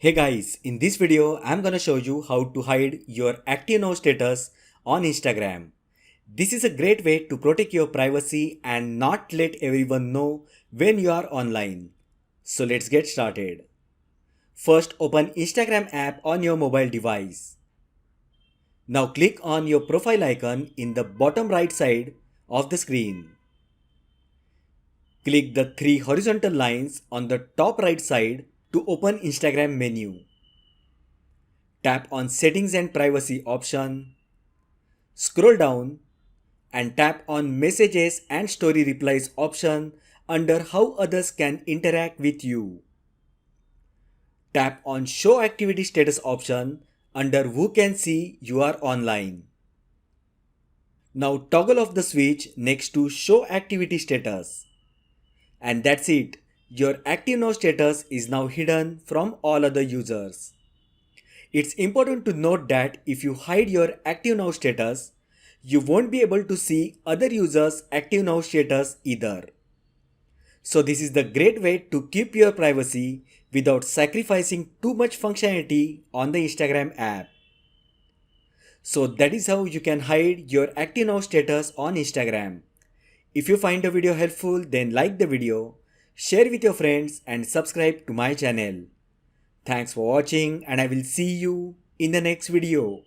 Hey guys, in this video I'm gonna show you how to hide your active now status on Instagram. This is a great way to protect your privacy and not let everyone know when you are online. So let's get started. First, open Instagram app on your mobile device. Now click on your profile icon in the bottom right side of the screen. Click the three horizontal lines on the top right side to open Instagram menu. Tap on Settings and Privacy option. Scroll down and tap on Messages and Story Replies option under How others can interact with you. Tap on Show Activity Status option under Who can see you are online. Now toggle off the switch next to Show Activity Status. And that's it. Your Active Now status is now hidden from all other users. It's important to note that if you hide your Active Now status, you won't be able to see other users' Active Now status either. So this is the great way to keep your privacy without sacrificing too much functionality on the Instagram app. So that is how you can hide your Active Now status on Instagram. If you find the video helpful, then like the video, share with your friends and subscribe to my channel. Thanks for watching and I will see you in the next video.